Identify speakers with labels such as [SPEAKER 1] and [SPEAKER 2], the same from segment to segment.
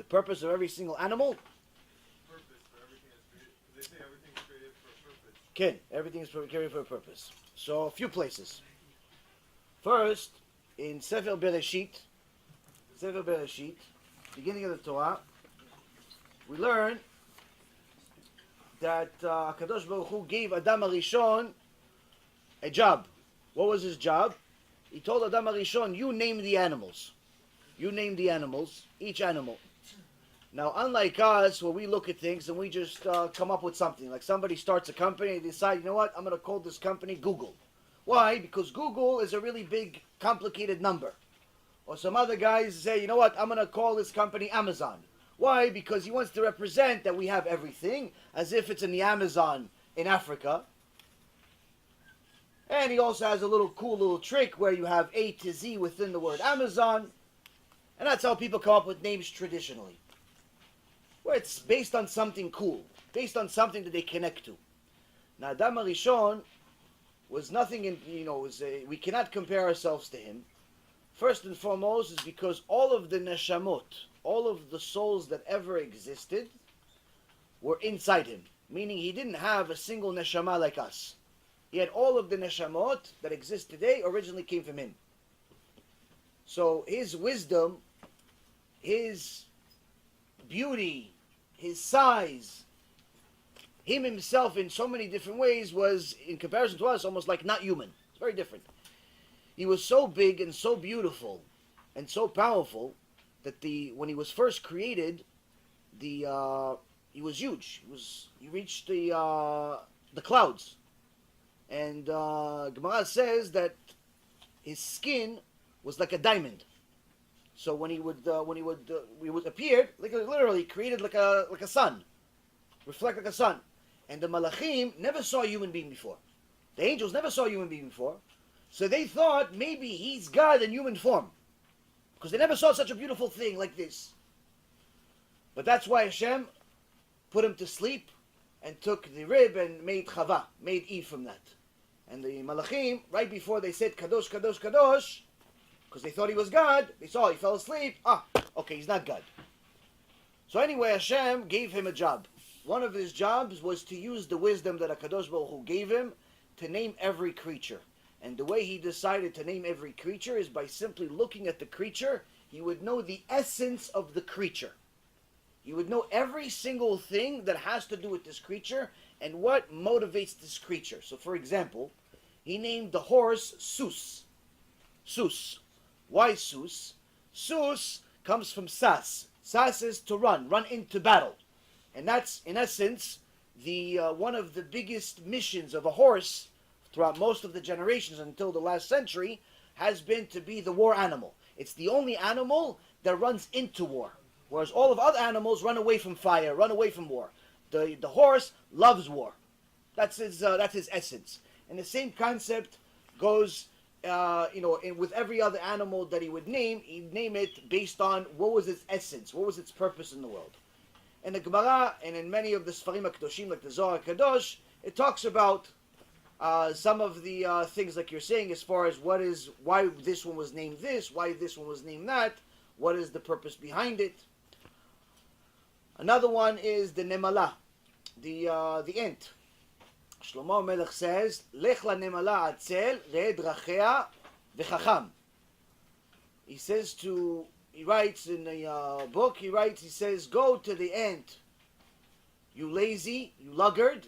[SPEAKER 1] The purpose of every single animal?
[SPEAKER 2] Purpose for everything that's created. They say everything is created for a purpose.
[SPEAKER 1] Okay, everything is created for a purpose. So, a few places. First, in Sefer Bereshit, beginning of the Torah, we learn that Kadosh Baruch Hu gave Adam HaRishon a job. What was his job? He told Adam HaRishon, you name the animals. You name the animals, each animal. Now, unlike us, where we look at things and we just come up with something, like somebody starts a company and they decide, you know what, I'm going to call this company Google. Why? Because Google is a really big, complicated number. Or some other guys say, you know what, I'm going to call this company Amazon. Why? Because he wants to represent that we have everything, as if it's in the Amazon in Africa. And he also has a cool little trick where you have A to Z within the word Amazon. And that's how people come up with names traditionally. Where it's based on something cool, based on something that they connect to. Now, Adam HaRishon was nothing in, we cannot compare ourselves to him. First and foremost is because all of the neshamot, all of the souls that ever existed, were inside him. Meaning he didn't have a single neshama like us. He had all of the neshamot that exist today originally came from him. So his wisdom, his beauty, his size, him himself in so many different ways was, in comparison to us, almost like not human. It's very different. He was so big and so beautiful and so powerful that when he was first created, he was huge. He reached the clouds, and Gemara says that his skin was like a diamond. So when he would appear, like literally created like a sun, reflect like a sun. And the Malachim never saw a human being before. The angels never saw a human being before. So they thought maybe he's God in human form, because they never saw such a beautiful thing like this. But that's why Hashem put him to sleep and took the rib and made Chava, made Eve from that. And the Malachim, right before they said Kadosh, Kadosh, Kadosh, because they thought he was God, they saw he fell asleep. Okay, he's not God. So anyway, Hashem gave him a job. One of his jobs was to use the wisdom that HaKadosh Baruch Hu gave him to name every creature. And the way he decided to name every creature is by simply looking at the creature. He would know the essence of the creature. He would know every single thing that has to do with this creature and what motivates this creature. So for example, he named the horse Sus. Sus. Why Sus? Sus comes from Sas. Sas is to run into battle. And that's, in essence, the one of the biggest missions of a horse throughout most of the generations until the last century has been to be the war animal. It's the only animal that runs into war, whereas all of other animals run away from fire, run away from war. The horse loves war. That's his essence. And the same concept goes with every other animal that he would name. He'd name it based on what was its essence, what was its purpose in the world. In the Gemara and in many of the Sfarim HaKadoshim, like the Zohar Kadosh, it talks about some of the things like you're saying, as far as why this one was named this, why this one was named that, what is the purpose behind it. Another one is the Nemala, the ant. Shlomo Melech says, Lech la Nemala atzel re'ed rachea v'chacham. He writes in a book, he says, go to the ant, you lazy, you luggard,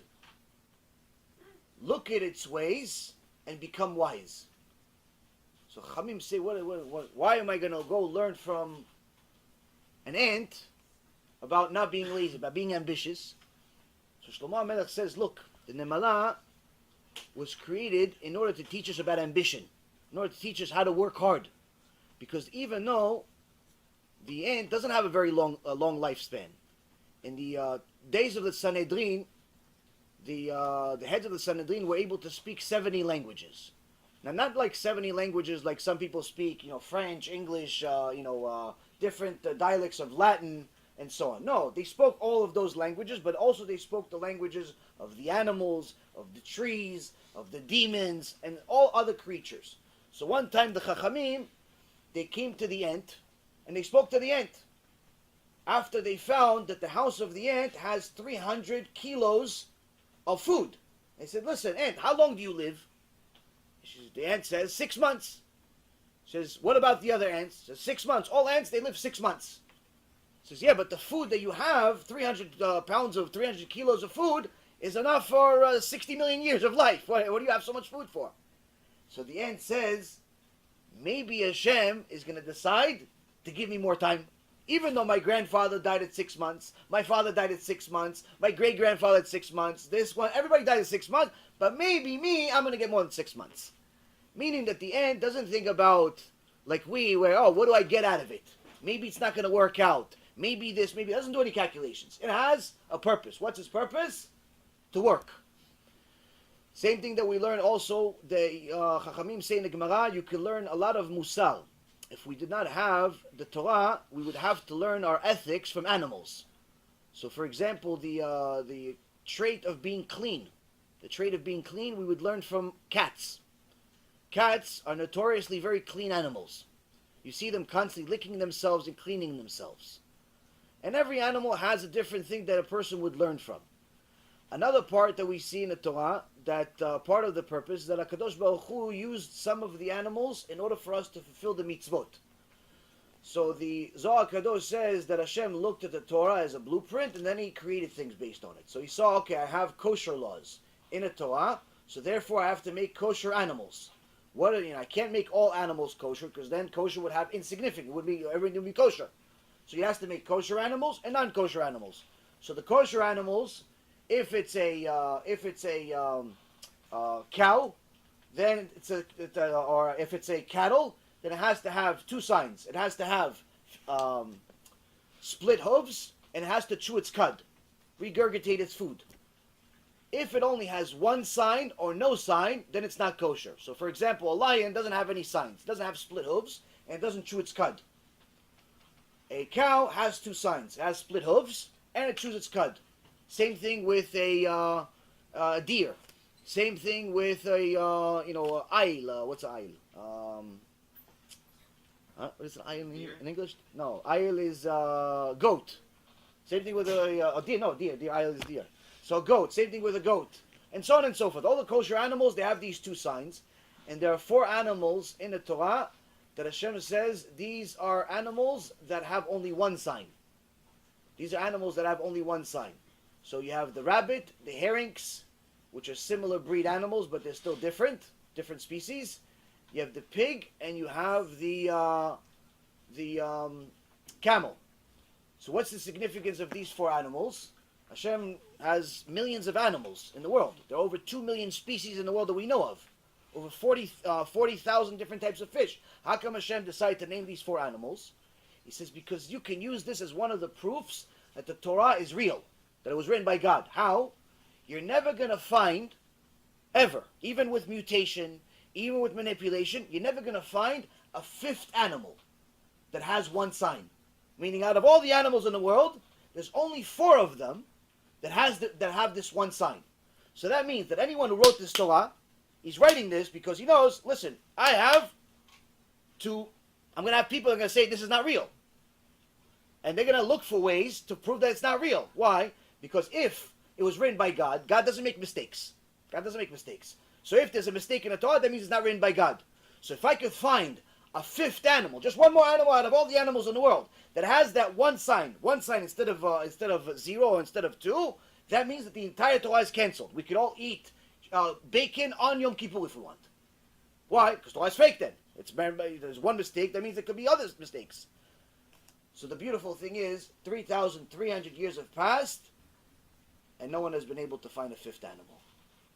[SPEAKER 1] look at its ways and become wise. So Chamim say, why am I going to go learn from an ant about not being lazy, about being ambitious? So Shlomo HaMelech says, look, the Nemala was created in order to teach us about ambition, in order to teach us how to work hard. Because even though the ant doesn't have a very long lifespan, in the days of the Sanhedrin, the heads of the Sanhedrin were able to speak 70 languages. Now, not like 70 languages like some people speak, French, English, different dialects of Latin, and so on. No, they spoke all of those languages, but also they spoke the languages of the animals, of the trees, of the demons, and all other creatures. So one time the Chachamim, they came to the ant, and they spoke to the ant. after they found that the house of the ant has 300 kilos of food. They said, listen, ant, how long do you live? The ant says 6 months. Says, what about the other ants? Says 6 months. All ants, they live 6 months. Says, yeah, but the food that you have, 300 pounds of 300 kilos of food, is enough for 60 million years of life. What do you have so much food for? So the ant says, maybe Hashem is going to decide to give me more time. Even though my grandfather died at 6 months, my father died at 6 months, my great-grandfather at 6 months, this one, everybody died at 6 months, but maybe me, I'm going to get more than 6 months. Meaning that the ant doesn't think about, like we, where, oh, what do I get out of it? Maybe it's not going to work out. Maybe this, maybe it doesn't do any calculations. It has a purpose. What's its purpose? To work. Same thing that we learn also, the Chachamim say in the Gemara, you can learn a lot of musar. If we did not have the Torah, we would have to learn our ethics from animals. So for example, the trait of being clean. The trait of being clean we would learn from cats. Cats are notoriously very clean animals. You see them constantly licking themselves and cleaning themselves. And every animal has a different thing that a person would learn from. Another part that we see in the Torah, that part of the purpose, that HaKadosh Baruch Hu used some of the animals in order for us to fulfill the mitzvot. So the Zohar HaKadosh says that Hashem looked at the Torah as a blueprint and then he created things based on it. So he saw, okay, I have kosher laws in the Torah, so therefore I have to make kosher animals. I can't make all animals kosher because then kosher would have insignificant. Everything would be kosher. So he has to make kosher animals and non-kosher animals. So the kosher animals, if it's a cow, then or if it's a cattle, then it has to have two signs. It has to have split hooves and it has to chew its cud, regurgitate its food. If it only has one sign or no sign, then it's not kosher. So for example, a lion doesn't have any signs. It doesn't have split hooves and it doesn't chew its cud. A cow has two signs. It has split hooves and it chews its cud. Same thing with a deer. Same thing with a ayil. What's an ayil? What is an ayil in English? No, ayil is goat. Same thing with a deer. No, deer. The ayil is deer. So goat. Same thing with a goat, and so on and so forth. All the kosher animals, they have these two signs, and there are 4 animals in the Torah that Hashem says these are animals that have only one sign. These are animals that have only one sign. So you have the rabbit, the herynx, which are similar breed animals, but they're still different species. You have the pig, and you have the camel. So what's the significance of these 4 animals? Hashem has millions of animals in the world. There are over 2 million species in the world that we know of. Over 40,000 different types of fish. How come Hashem decided to name these 4 animals? He says, because you can use this as one of the proofs that the Torah is real, that it was written by God. How? You're never going to find, ever, even with mutation, even with manipulation, you're never going to find a 5th animal that has one sign. Meaning out of all the animals in the world, there's only 4 of them that have this one sign. So that means that anyone who wrote this Torah, he's writing this because he knows, listen, I'm going to have people that are going to say this is not real. And they're going to look for ways to prove that it's not real. Why? Because if it was written by God, God doesn't make mistakes. God doesn't make mistakes. So if there's a mistake in the Torah, that means it's not written by God. So if I could find a 5th animal, just one more animal out of all the animals in the world, that has that one sign instead of 0 or instead of 2, that means that the entire Torah is cancelled. We could all eat bacon on Yom Kippur if we want. Why? Because Torah is fake then. There's one mistake, that means there could be other mistakes. So the beautiful thing is, 3,300 years have passed, and no one has been able to find a 5th animal.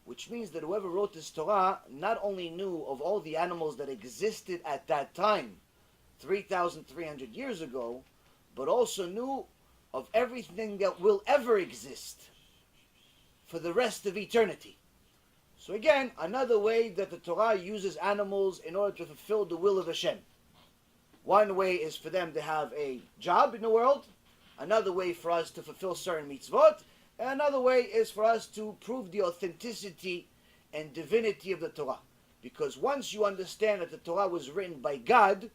[SPEAKER 1] Which means that whoever wrote this Torah not only knew of all the animals that existed at that time, 3,300 years ago, but also knew of everything that will ever exist for the rest of eternity. So again, another way that the Torah uses animals in order to fulfill the will of Hashem. One way is for them to have a job in the world. Another way for us to fulfill certain mitzvot. And another way is for us to prove the authenticity and divinity of the Torah. Because once you understand that the Torah was written by God,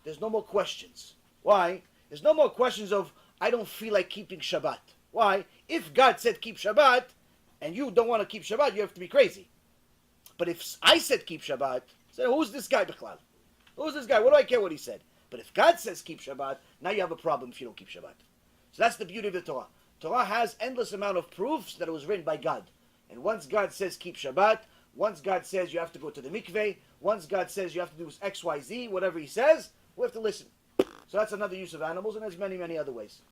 [SPEAKER 1] there's no more questions. Why? There's no more questions of, I don't feel like keeping Shabbat. Why? If God said keep Shabbat, and you don't want to keep Shabbat, you have to be crazy. But if I said keep Shabbat, say, who's this guy, Bechlal? Who's this guy? What do I care what he said? But if God says keep Shabbat, now you have a problem if you don't keep Shabbat. So that's the beauty of the Torah. Torah has endless amount of proofs that it was written by God. And once God says keep Shabbat, once God says you have to go to the mikveh, once God says you have to do X, Y, Z, whatever he says, we have to listen. So that's another use of animals, and there's many, many other ways.